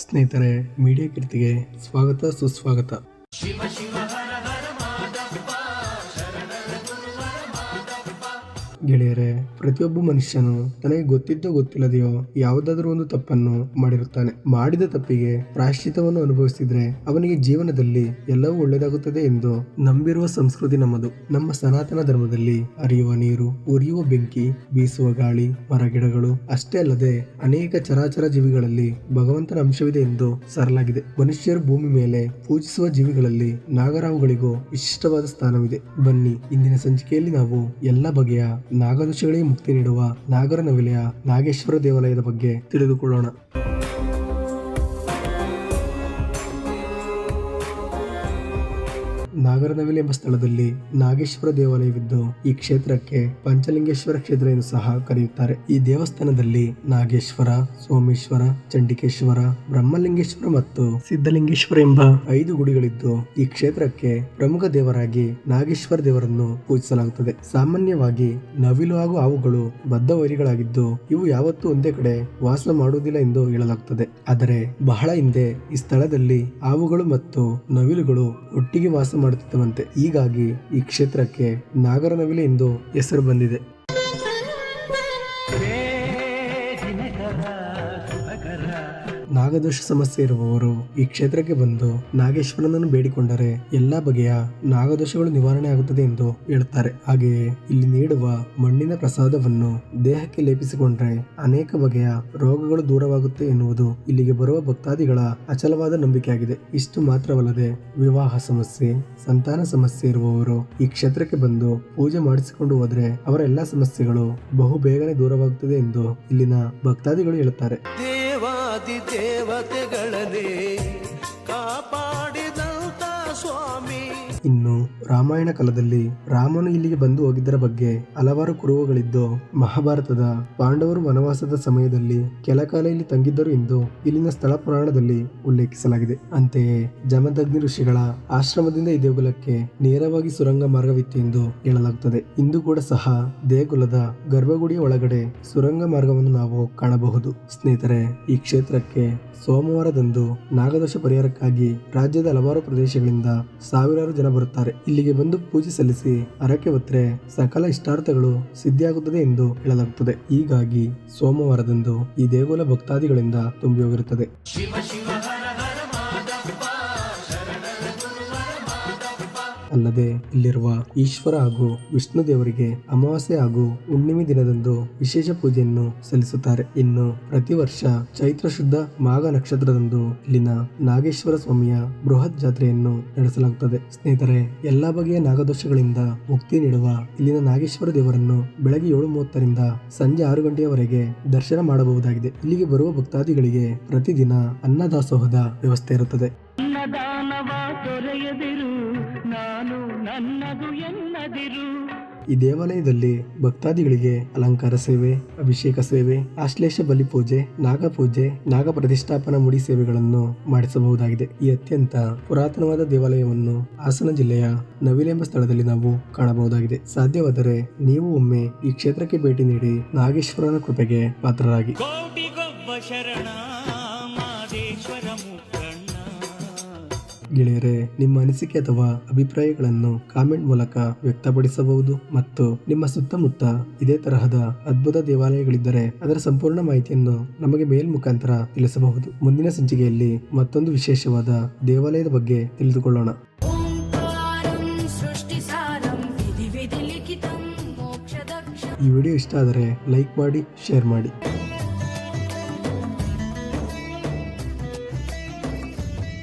ಸ್ನೇಹಿತರೆ, ಮೀಡಿಯಾ ಕೀರ್ತಿಗೆ ಸ್ವಾಗತ ಸುಸ್ವಾಗತ. ಗೆಳೆಯರೆ, ಪ್ರತಿಯೊಬ್ಬ ಮನುಷ್ಯನು ತನಗೆ ಗೊತ್ತಿದ್ದೋ ಗೊತ್ತಿಲ್ಲದೆಯೋ ಯಾವುದಾದ್ರೂ ಒಂದು ತಪ್ಪನ್ನು ಮಾಡಿರುತ್ತಾನೆ. ಮಾಡಿದ ತಪ್ಪಿಗೆ ಪ್ರಾಯಶ್ಚಿತ್ತವನ್ನು ಅನುಭವಿಸಿದ್ರೆ ಅವನಿಗೆ ಜೀವನದಲ್ಲಿ ಎಲ್ಲವೂ ಒಳ್ಳೆಯದಾಗುತ್ತದೆ ಎಂದು ನಂಬಿರುವ ಸಂಸ್ಕೃತಿ ನಮ್ಮದು. ನಮ್ಮ ಸನಾತನ ಧರ್ಮದಲ್ಲಿ ಹರಿಯುವ ನೀರು, ಉರಿಯುವ ಬೆಂಕಿ, ಬೀಸುವ ಗಾಳಿ, ಮರಗಿಡಗಳು ಅಷ್ಟೇ ಅಲ್ಲದೆ ಅನೇಕ ಚರಾಚರ ಜೀವಿಗಳಲ್ಲಿ ಭಗವಂತನ ಅಂಶವಿದೆ ಎಂದು ಸಾರಲಾಗಿದೆ. ಮನುಷ್ಯರು ಭೂಮಿ ಮೇಲೆ ಪೂಜಿಸುವ ಜೀವಿಗಳಲ್ಲಿ ನಾಗರಾವುಗಳಿಗೂ ವಿಶಿಷ್ಟವಾದ ಸ್ಥಾನವಿದೆ. ಬನ್ನಿ, ಇಂದಿನ ಸಂಚಿಕೆಯಲ್ಲಿ ನಾವು ಎಲ್ಲ ಬಗೆಯ ನಾಗದೋಷಗಳಿಗೆ ಮುಕ್ತಿ ನೀಡುವ ನಾಗರನವಿಲೆಯ ನಾಗೇಶ್ವರ ದೇವಾಲಯದ ಬಗ್ಗೆ ತಿಳಿದುಕೊಳ್ಳೋಣ. ನಾಗರನವಿಲೆ ಎಂಬ ಸ್ಥಳದಲ್ಲಿ ನಾಗೇಶ್ವರ ದೇವಾಲಯವಿದ್ದು ಈ ಕ್ಷೇತ್ರಕ್ಕೆ ಪಂಚಲಿಂಗೇಶ್ವರ ಕ್ಷೇತ್ರ ಎಂದು ಸಹ ಕರೆಯುತ್ತಾರೆ. ಈ ದೇವಸ್ಥಾನದಲ್ಲಿ ನಾಗೇಶ್ವರ, ಸೋಮೇಶ್ವರ, ಚಂಡಿಕೇಶ್ವರ, ಬ್ರಹ್ಮಲಿಂಗೇಶ್ವರ ಮತ್ತು ಸಿದ್ಧಲಿಂಗೇಶ್ವರ ಎಂಬ 5 ಗುಡಿಗಳಿದ್ದು ಈ ಕ್ಷೇತ್ರಕ್ಕೆ ಪ್ರಮುಖ ದೇವರಾಗಿ ನಾಗೇಶ್ವರ ದೇವರನ್ನು ಪೂಜಿಸಲಾಗುತ್ತದೆ. ಸಾಮಾನ್ಯವಾಗಿ ನವಿಲು ಹಾಗೂ ಹಾವುಗಳು ಬದ್ಧ ವೈರಿಗಳಾಗಿದ್ದು ಇವು ಯಾವತ್ತೂ ಒಂದೇ ಕಡೆ ವಾಸ ಮಾಡುವುದಿಲ್ಲ ಎಂದು ಹೇಳಲಾಗುತ್ತದೆ. ಆದರೆ ಬಹಳ ಹಿಂದೆ ಈ ಸ್ಥಳದಲ್ಲಿ ಹಾವುಗಳು ಮತ್ತು ನವಿಲುಗಳು ಒಟ್ಟಿಗೆ ವಾಸ ಮಾಡುತ್ತಿದ್ದವಂತೆ. ಹೀಗಾಗಿ ಈ ಕ್ಷೇತ್ರಕ್ಕೆ ನಾಗರನವಿಲೆ ಎಂದು ಹೆಸರು ಬಂದಿದೆ. ನಾಗದೋಷ ಸಮಸ್ಯೆ ಇರುವವರು ಈ ಕ್ಷೇತ್ರಕ್ಕೆ ಬಂದು ನಾಗೇಶ್ವರನನ್ನು ಬೇಡಿಕೊಂಡರೆ ಎಲ್ಲಾ ಬಗೆಯ ನಾಗದೋಷಗಳು ನಿವಾರಣೆ ಆಗುತ್ತದೆ ಎಂದು ಹೇಳುತ್ತಾರೆ. ಹಾಗೆಯೇ ಇಲ್ಲಿ ನೀಡುವ ಮಣ್ಣಿನ ಪ್ರಸಾದವನ್ನು ದೇಹಕ್ಕೆ ಲೇಪಿಸಿಕೊಂಡ್ರೆ ಅನೇಕ ಬಗೆಯ ರೋಗಗಳು ದೂರವಾಗುತ್ತೆ ಎನ್ನುವುದು ಇಲ್ಲಿಗೆ ಬರುವ ಭಕ್ತಾದಿಗಳ ಅಚಲವಾದ ನಂಬಿಕೆಯಾಗಿದೆ. ಇಷ್ಟು ಮಾತ್ರವಲ್ಲದೆ ವಿವಾಹ ಸಮಸ್ಯೆ, ಸಂತಾನ ಸಮಸ್ಯೆ ಇರುವವರು ಈ ಕ್ಷೇತ್ರಕ್ಕೆ ಬಂದು ಪೂಜೆ ಮಾಡಿಸಿಕೊಂಡು ಹೋದ್ರೆ ಅವರ ಎಲ್ಲಾ ಸಮಸ್ಯೆಗಳು ಬಹು ಬೇಗನೆ ದೂರವಾಗುತ್ತದೆ ಎಂದು ಇಲ್ಲಿನ ಭಕ್ತಾದಿಗಳು ಹೇಳುತ್ತಾರೆ. ದೇವತೆಗಳನ್ನೇ ಕಾಪಾಡಿದಂತ ಸ್ವಾಮಿ. ಇನ್ನು ರಾಮಾಯಣ ಕಾಲದಲ್ಲಿ ರಾಮನು ಇಲ್ಲಿಗೆ ಬಂದು ಹೋಗಿದ್ದರ ಬಗ್ಗೆ ಹಲವಾರು ಕುರುಹುಗಳಿದ್ದು ಮಹಾಭಾರತದ ಪಾಂಡವರು ವನವಾಸದ ಸಮಯದಲ್ಲಿ ಕೆಲ ಕಾಲ ಇಲ್ಲಿ ತಂಗಿದ್ದರು ಎಂದು ಇಲ್ಲಿನ ಸ್ಥಳ ಪುರಾಣದಲ್ಲಿ ಉಲ್ಲೇಖಿಸಲಾಗಿದೆ. ಅಂತೆಯೇ ಜಮದಗ್ನಿ ಋಷಿಗಳ ಆಶ್ರಮದಿಂದ ಈ ದೇಗುಲಕ್ಕೆ ನೇರವಾಗಿ ಸುರಂಗ ಮಾರ್ಗವಿತ್ತು ಎಂದು ಹೇಳಲಾಗುತ್ತದೆ. ಇಂದು ಕೂಡ ಸಹ ದೇಗುಲದ ಗರ್ಭಗುಡಿಯ ಒಳಗಡೆ ಸುರಂಗ ಮಾರ್ಗವನ್ನು ನಾವು ಕಾಣಬಹುದು. ಸ್ನೇಹಿತರೆ, ಈ ಕ್ಷೇತ್ರಕ್ಕೆ ಸೋಮವಾರದಂದು ನಾಗದೋಷ ಪರಿಹಾರಕ್ಕಾಗಿ ರಾಜ್ಯದ ಹಲವಾರು ಪ್ರದೇಶಗಳಿಂದ ಸಾವಿರಾರು ಜನ ಬರುತ್ತಾರೆ. ಇಲ್ಲಿಗೆ ಬಂದು ಪೂಜೆ ಸಲ್ಲಿಸಿ ಹರಕೆ ಹೊತ್ತರೆ ಸಕಲ ಇಷ್ಟಾರ್ಥಗಳು ಸಿದ್ಧಿಯಾಗುತ್ತದೆ ಎಂದು ಹೇಳಲಾಗುತ್ತದೆ. ಹೀಗಾಗಿ ಸೋಮವಾರದಂದು ಈ ದೇಗುಲ ಭಕ್ತಾದಿಗಳಿಂದ ತುಂಬಿ ಹೋಗಿರುತ್ತದೆ. ಅಲ್ಲದೆ ಇಲ್ಲಿರುವ ಈಶ್ವರ ಹಾಗೂ ವಿಷ್ಣು ದೇವರಿಗೆ ಅಮಾವಾಸ್ಯೆ ಹಾಗೂ ಹುಣ್ಣಿಮೆ ದಿನದಂದು ವಿಶೇಷ ಪೂಜೆಯನ್ನು ಸಲ್ಲಿಸುತ್ತಾರೆ. ಇನ್ನು ಪ್ರತಿ ವರ್ಷ ಚೈತ್ರ ಶುದ್ಧ ಮಾಘ ನಕ್ಷತ್ರದಂದು ಇಲ್ಲಿನ ನಾಗೇಶ್ವರ ಸ್ವಾಮಿಯ ಬೃಹತ್ ಜಾತ್ರೆಯನ್ನು ನಡೆಸಲಾಗುತ್ತದೆ. ಸ್ನೇಹಿತರೆ, ಎಲ್ಲಾ ಬಗೆಯ ನಾಗದೋಷಗಳಿಂದ ಮುಕ್ತಿ ನೀಡುವ ಇಲ್ಲಿನ ನಾಗೇಶ್ವರ ದೇವರನ್ನು ಬೆಳಗ್ಗೆ 7:30ರಿಂದ ಸಂಜೆ 6 ಗಂಟೆಯವರೆಗೆ ದರ್ಶನ ಮಾಡಬಹುದಾಗಿದೆ. ಇಲ್ಲಿಗೆ ಬರುವ ಭಕ್ತಾದಿಗಳಿಗೆ ಪ್ರತಿದಿನ ಅನ್ನದಾಸೋಹದ ವ್ಯವಸ್ಥೆ ಇರುತ್ತದೆ. ಈ ದೇವಾಲಯದಲ್ಲಿ ಭಕ್ತಾದಿಗಳಿಗೆ ಅಲಂಕಾರ ಸೇವೆ, ಅಭಿಷೇಕ ಸೇವೆ, ಆಶ್ಲೇಷ ಬಲಿ ಪೂಜೆ, ನಾಗಪೂಜೆ, ನಾಗ ಪ್ರತಿಷ್ಠಾಪನಾ ಮುಡಿ ಸೇವೆಗಳನ್ನು ಮಾಡಿಸಬಹುದಾಗಿದೆ. ಈ ಅತ್ಯಂತ ಪುರಾತನವಾದ ದೇವಾಲಯವನ್ನು ಹಾಸನ ಜಿಲ್ಲೆಯ ನವಿಲೆ ಎಂಬ ಸ್ಥಳದಲ್ಲಿ ನಾವು ಕಾಣಬಹುದಾಗಿದೆ. ಸಾಧ್ಯವಾದರೆ ನೀವು ಒಮ್ಮೆ ಈ ಕ್ಷೇತ್ರಕ್ಕೆ ಭೇಟಿ ನೀಡಿ ನಾಗೇಶ್ವರನ ಕೃಪೆಗೆ ಪಾತ್ರರಾಗಿ. ಗೆಳೆಯರೆ, ನಿಮ್ಮ ಅನಿಸಿಕೆ ಅಥವಾ ಅಭಿಪ್ರಾಯಗಳನ್ನು ಕಾಮೆಂಟ್ ಮೂಲಕ ವ್ಯಕ್ತಪಡಿಸಬಹುದು ಮತ್ತು ನಿಮ್ಮ ಸುತ್ತಮುತ್ತ ಇದೇ ತರಹದ ಅದ್ಭುತ ದೇವಾಲಯಗಳಿದ್ದರೆ ಅದರ ಸಂಪೂರ್ಣ ಮಾಹಿತಿಯನ್ನು ನಮಗೆ ಮೇಲ್ ಮುಖಾಂತರ ತಿಳಿಸಬಹುದು. ಮುಂದಿನ ಸಂಚಿಕೆಯಲ್ಲಿ ಮತ್ತೊಂದು ವಿಶೇಷವಾದ ದೇವಾಲಯದ ಬಗ್ಗೆ ತಿಳಿದುಕೊಳ್ಳೋಣ. ಈ ವಿಡಿಯೋ ಇಷ್ಟ ಆದರೆ ಲೈಕ್ ಮಾಡಿ, ಶೇರ್ ಮಾಡಿ.